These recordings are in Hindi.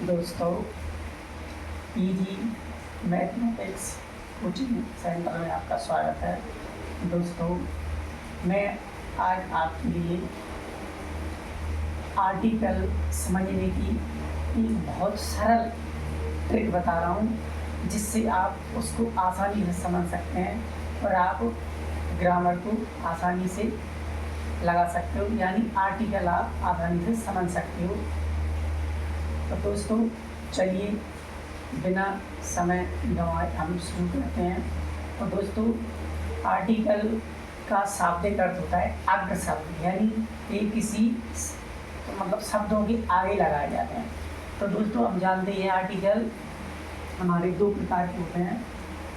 दोस्तों, पीजी मैथमेटिक्स कोचिंग सेंटर में आपका स्वागत है। दोस्तों, मैं आज आपके लिए आर्टिकल समझने की एक बहुत सरल ट्रिक बता रहा हूँ, जिससे आप उसको आसानी से समझ सकते हैं और आप ग्रामर को आसानी से लगा सकते हो, यानी आर्टिकल आप आसानी से समझ सकते हो। तो दोस्तों, चलिए बिना समय गंवाए हम शुरू करते हैं। तो दोस्तों, आर्टिकल का शाब्दिक अर्थ होता है अग्र शब्द, यानी ये किसी मतलब शब्दों के आगे लगाए जाते हैं। तो दोस्तों, हम जानते हैं आर्टिकल हमारे दो प्रकार के होते हैं।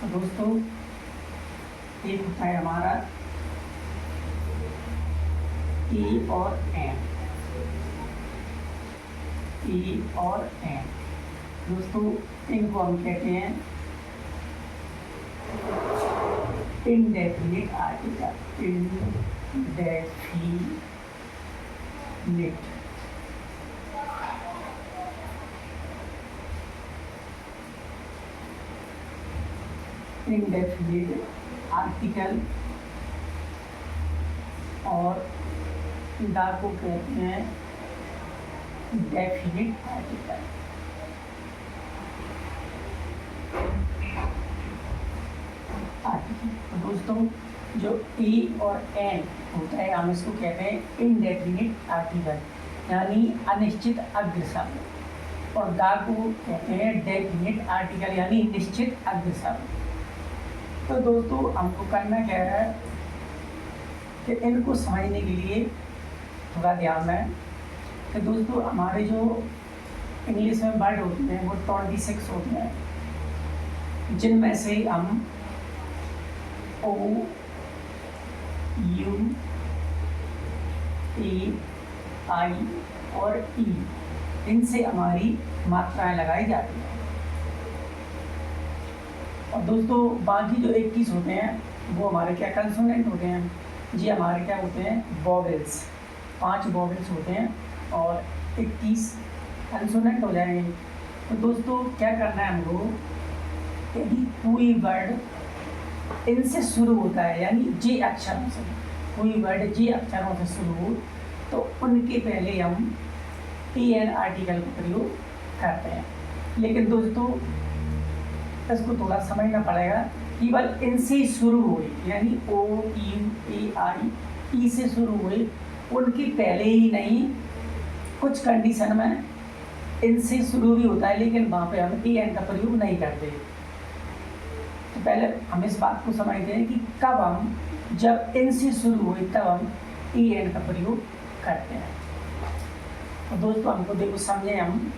तो दोस्तों, एक होता है हमारा ए और एन। ए और एन दोस्तों, इनको हम कहते हैं indefinite article. Indefinite indefinite article और दा को कहते हैं डेफिनिट आर्टिकल। तो दोस्तों, जो ए और एन होता है हम इसको कहते हैं इनडेफिनिट आर्टिकल, यानी अनिश्चित अग्र शब्द, और दा को कहते हैं डेफिनिट आर्टिकल, यानी निश्चित अग्र शब्द। तो दोस्तों, हमको करना क्या है कि इनको समझने के लिए थोड़ा ध्यान है कि दोस्तों, हमारे जो इंग्लिश में वर्ड होते हैं वो 26 होते हैं, जिनमें से हम ओ, यू, ए, आई और ई, इनसे हमारी मात्राएं लगाई जाती हैं। और दोस्तों, बाकी जो 21 होते हैं वो हमारे क्या कंसोनेंट होते हैं जी, हमारे क्या होते हैं वॉवेल्स। 5 वॉवेल्स होते हैं और 21 कंसोनेंट हो जाएंगे। तो दोस्तों, क्या करना है हमको, यदि कोई वर्ड इनसे शुरू होता है, यानी जे अक्षरों से, कोई वर्ड जे अक्षरों से शुरू हो, तो उनके पहले हम ए एन आर्टिकल का प्रयोग करते हैं। लेकिन दोस्तों, इसको थोड़ा समझना पड़ेगा। केवल इनसे शुरू हुए, यानी ओ, यू, ए, आई, ई से शुरू हुए, उनके पहले ही नहीं, कुछ कंडीशन में इनसे शुरू भी होता है, लेकिन वहाँ पे हम ए एन का प्रयोग नहीं करते। तो पहले हम इस बात को समझते हैं कि कब हम, जब इनसे शुरू हुए तब हम ए एन का प्रयोग करते हैं। तो दोस्तों, हमको देखो समझे हम,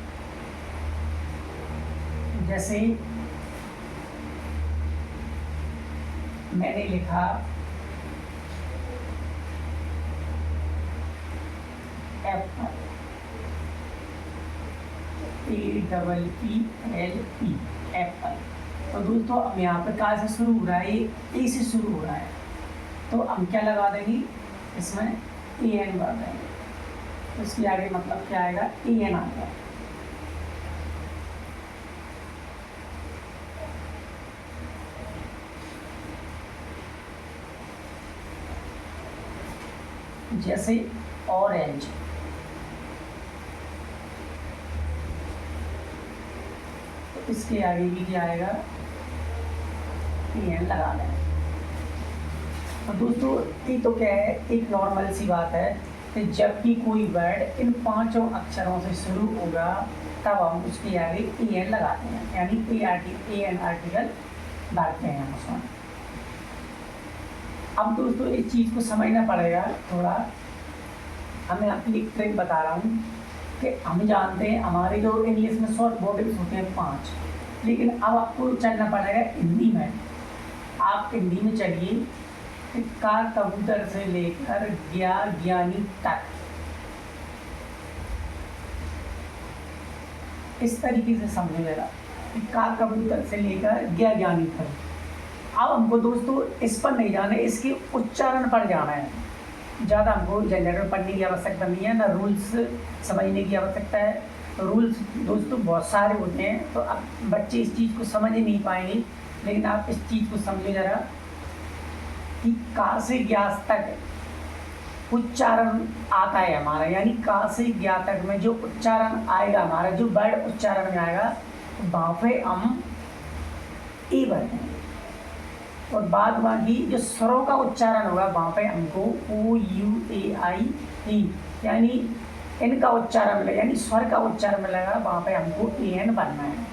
जैसे मैंने लिखा एप्पल, APPLE, एप्पल। तो दोस्तों, अब यहाँ पर कहाँ से शुरू हो रहा है, ए से शुरू हो रहा है, तो हम क्या लगा देंगे, इसमें ए एन भर देंगे। तो इसके आगे मतलब क्या आएगा, ए एन आ गया। जैसे ऑरेंज, तो इसके आगे भी क्या आएगा, एन लगा लें। तो दोस्तों, ये तो क्या है, एक नॉर्मल सी बात है कि जब भी कोई वर्ड इन 5 अक्षरों से शुरू होगा तब हम उसके आगे ए एन लगाते हैं, यानी ए एन आर्टिकल डालते हैं हम उसमें। अब दोस्तों, इस चीज़ को समझना पड़ेगा थोड़ा। हमें आपकी एक ट्रिक बता रहा हूँ कि हम जानते हैं हमारे जो इंग्लिश में शॉर्ट वॉवेल्स होते हैं 5, लेकिन अब आपको चलना पड़ेगा हिंदी में। आप हिंदी में चलिए कि का कबूतर से लेकर ज्ञा ज्ञानी तक, इस तरीके से समझो जरा कि का कबूतर से लेकर ज्ञा ज्ञानी तक। अब हमको दोस्तों इस पर नहीं जाना है, इसके उच्चारण पर जाना है। ज़्यादा हमको जनरल पढ़ने की आवश्यकता नहीं है, ना रूल्स समझने की आवश्यकता है, रूल्स दोस्तों बहुत सारे होते हैं, तो अब बच्चे इस चीज़ को समझ ही नहीं पाएंगे, लेकिन आप इस चीज़ को समझो ज़रा कि का से ज्ञास तक उच्चारण आता है हमारा, यानी का से ज्ञा तक में जो उच्चारण आएगा हमारा, जो वर्ड उच्चारण में आएगा, तो वहाँ पे हम ई भरते हैं। और बाद बाकी जो स्वरों का उच्चारण होगा वहाँ पे हमको ओ यू ए आई ई, यानी इनका उच्चारण मिलेगा, यानी स्वर का उच्चारण मिलेगा, वहाँ पे हमको ए एन बनना है।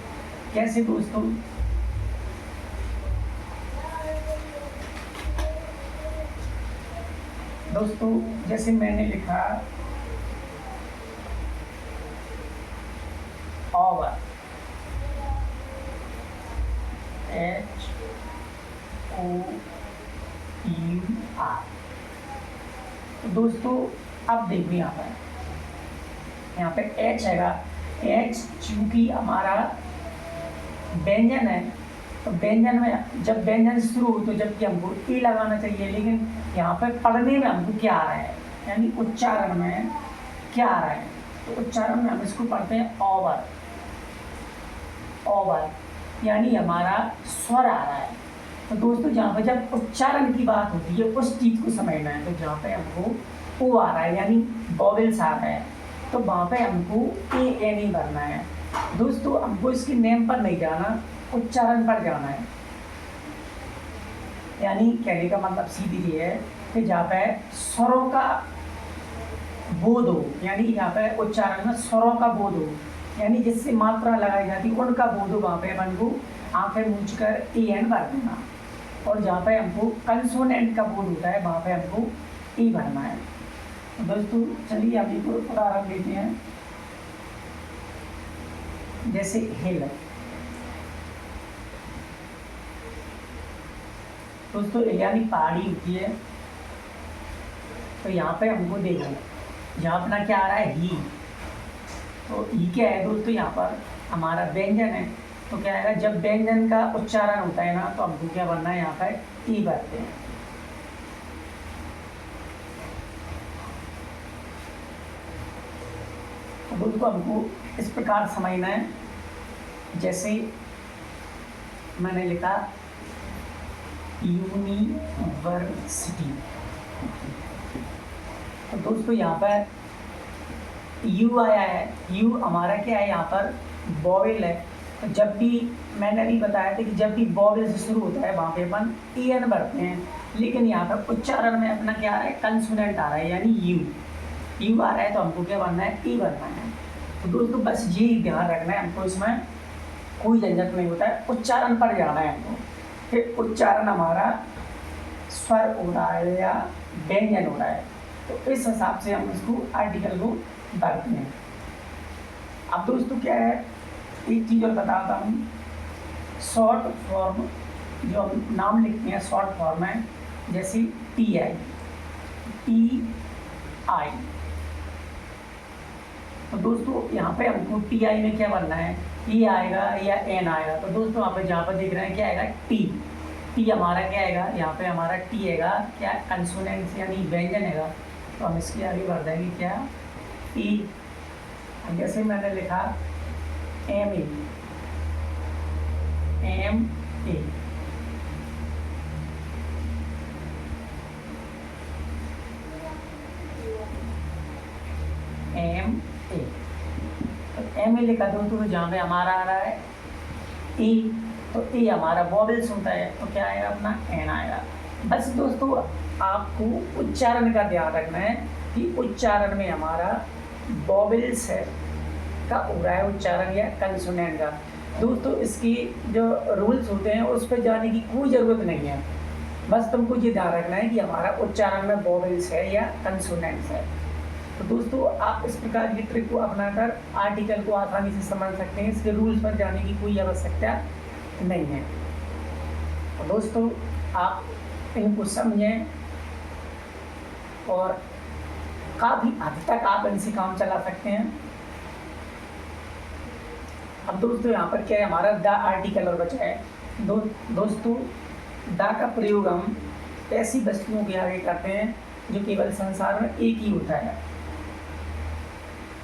कैसे दोस्तों? दोस्तों जैसे मैंने लिखा over, H O U R. तो दोस्तों अब देखो यहाँ पे एच हैगा, एच चूंकि हमारा व्यंजन है, तो व्यंजन में जब व्यंजन शुरू हो तो जबकि हमको ई लगाना चाहिए, लेकिन यहाँ पे पढ़ने में हमको क्या आ रहा है, यानी उच्चारण में क्या आ रहा है, तो उच्चारण में हम इसको पढ़ते हैं ओवर, ओवर यानी हमारा स्वर आ रहा है। तो दोस्तों जहाँ पे जब उच्चारण की बात होती है उस चीज़ को समझना है, तो जहाँ पे हमको ओ आ रहा है यानी वॉवेल्स आ रहा है, तो वहाँ पे हमको ए एन ही भरना है। दोस्तों हमको इसके नेम पर नहीं जाना, उच्चारण पर जाना है। यानी कहने का मतलब सीधी ये है कि जहाँ पे स्वरों का बोध हो, यानी यहाँ पे उच्चारण में स्वरों का बोध हो, यानी जिससे मात्रा लगाई जाती है उनका बोध हो, वहाँ पे अपन को आंखें मूंझ कर ए एन भर देना। और जहाँ पे हमको कंसोनेंट का बोध होता है वहाँ पे हमको ई भरना है। तो दोस्तों चलिए अभी को उदाहरण लेते हैं, जैसे हिल। दोस्तों यानी पहाड़ी होती है, तो यहाँ पे हमको देखो यहाँ अपना क्या आ रहा है ही, तो ई क्या है दोस्तों, यहाँ पर हमारा व्यंजन है, तो क्या आएगा, जब व्यंजन का उच्चारण होता है ना तो हमको क्या बनना है, यहाँ पर ई भरते हैं। तो दोस्तों हमको इस प्रकार समझना है, जैसे मैंने लिखा यूनिवर्सिटी, तो दोस्तों यहाँ पर यू आया है, यू हमारा क्या है, यहाँ पर वॉवेल है। तो जब भी मैंने अभी बताया था कि जब भी वॉवेल से शुरू होता है वहाँ पे अपन ई एन भरते हैं, लेकिन यहाँ पर उच्चारण में अपना क्या आ रहा है, कंसोनेंट आ रहा है, यानी यू, यू आ रहा है, तो हमको क्या बनना है, ई बनना है। तो दोस्तों बस ये ध्यान रखना है हमको, इसमें कोई झंझट नहीं होता है, उच्चारण पर जाना है हमको, फिर उच्चारण हमारा स्वर हो रहा है या व्यंजन हो रहा है, तो इस हिसाब से हम इसको आर्टिकल को भरते हैं। अब दोस्तों क्या है, एक चीज़ और बताता हूँ, शॉर्ट फॉर्म जो हम नाम लिखते हैं शॉर्ट फॉर्म है, जैसे टी आई, टी आई, तो दोस्तों यहाँ पे हमको टी आई में क्या बनना है, ई आएगा या एन आएगा। तो दोस्तों यहाँ पे जहाँ पर देख रहे हैं क्या आएगा, टी, टी हमारा क्या आएगा, यहाँ पे हमारा टी आएगा क्या, कंसोनेंट यानी व्यंजन है, तो हम इसके आगे बढ़ जाएंगे क्या, ई। जैसे मैंने लिखा M A, M A, M A, तो एम ए लिखा दोस्तों, तो जहाँ पे हमारा आ रहा है ई, तो ई हमारा वॉवेल्स होता है, तो क्या आएगा अपना एन आएगा। बस दोस्तों आपको उच्चारण का ध्यान रखना है कि उच्चारण में हमारा वॉवेल्स है का हो रहा है उच्चारण या कंसोनेंट का। दोस्तों इसकी जो रूल्स होते हैं उस पर जाने की कोई ज़रूरत नहीं है, बस तुमको ये ध्यान रखना है कि हमारा उच्चारण में वॉवेल्स है या कंसोनेंट्स है। तो दोस्तों आप इस प्रकार की ट्रिक को अपनाकर आर्टिकल को आसानी से समझ सकते हैं, इसके रूल्स पर जाने की कोई आवश्यकता नहीं है। तो दोस्तों आप इनको समझें और काफ़ी हद तक आप इनसे काम चला सकते हैं। अब दोस्तों यहाँ पर क्या है, हमारा द आर्टिकल और बचा है। दोस्तों द का प्रयोग हम ऐसी वस्तुओं के आगे करते हैं जो केवल संसार में एक ही होता है,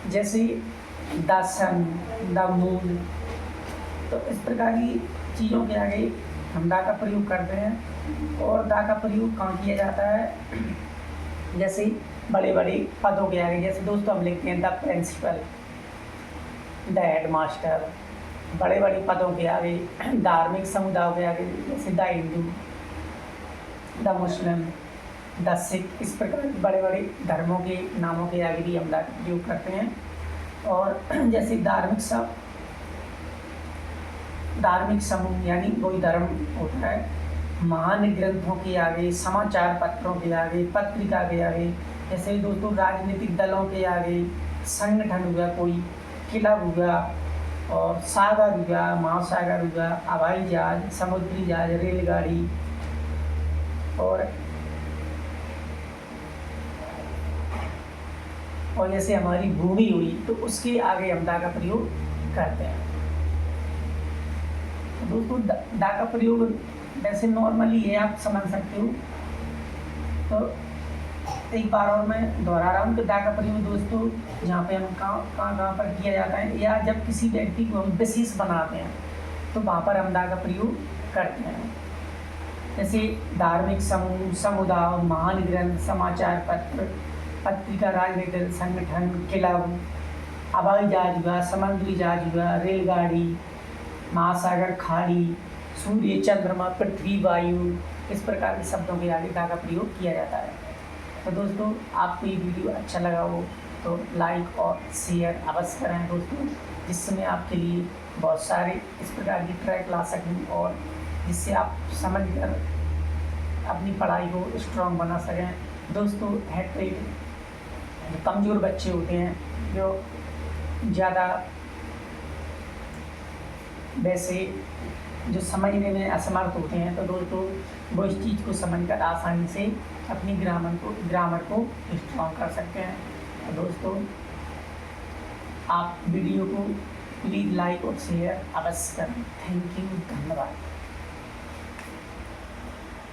जैसे द सन, द मून। तो इस प्रकार की चीज़ों के आगे हम दा का प्रयोग करते हैं। और दा का प्रयोग कहाँ किया जाता है, जैसे बड़े बड़े पदों के आगे, जैसे दोस्तों हम लिखते हैं द प्रिंसिपल, द हेडमास्टर। बड़े बड़े पदों के आगे, धार्मिक समुदायों के आगे, जैसे the Hindu, the Muslim, the Sikh. इस प्रकार के बड़े बड़े धर्मों के नामों के आगे भी हम दा का प्रयोग करते हैं। और जैसे धार्मिक समूह यानी कोई धर्म होता है, महान ग्रंथों के आगे, समाचार पत्रों के आगे, पत्रिका के आगे, जैसे दोस्तों राजनीतिक दलों के आगे, संगठन हुआ, कोई क्लब हुआ, और सागर हुआ, महासागर हुआ, हवाई जहाज, समुद्री जहाज, रेलगाड़ी। और जैसे हमारी भूमि हुई, तो उसके आगे हम दा का प्रयोग करते हैं। दोस्तों दा का प्रयोग वैसे नॉर्मली है, आप समझ सकते हो। तो एक बार और मैं दोहरा रहा हूँ कि दा का प्रयोग दोस्तों जहाँ पे हम कहाँ पर किया जाता है, या जब किसी व्यक्ति को हम विशेष बनाते हैं तो वहाँ पर हम दा का प्रयोग करते हैं। जैसे धार्मिक समूह, समुदाय, महान ग्रंथ, समाचार पत्र, पत्रिका, राजनीतिक संगठन, क्लब, हवाई जहाज हुआ, समुद्री जहाज हुआ, रेलगाड़ी, महासागर, खाड़ी, सूर्य, चंद्रमा, पृथ्वी, वायु। इस प्रकार के शब्दों के आगे दा का प्रयोग किया जाता है। तो दोस्तों आपको ये वीडियो अच्छा लगा हो तो लाइक और शेयर अवश्य करें दोस्तों, जिससे मैं आपके लिए बहुत सारे इस प्रकार की ट्रैक ला सकूँ, और जिससे आप समझ कर अपनी पढ़ाई को स्ट्रॉन्ग बना सकें। दोस्तों हैट्रिक जो कमज़ोर बच्चे होते हैं, जो ज़्यादा वैसे जो समझने में असमर्थ होते हैं, तो दोस्तों वो इस चीज़ को समझकर आसानी से अपनी ग्रामर को स्ट्रॉन्ग कर सकते हैं। तो दोस्तों आप वीडियो को प्लीज़ लाइक और शेयर अवश्य करें। थैंक यू, धन्यवाद।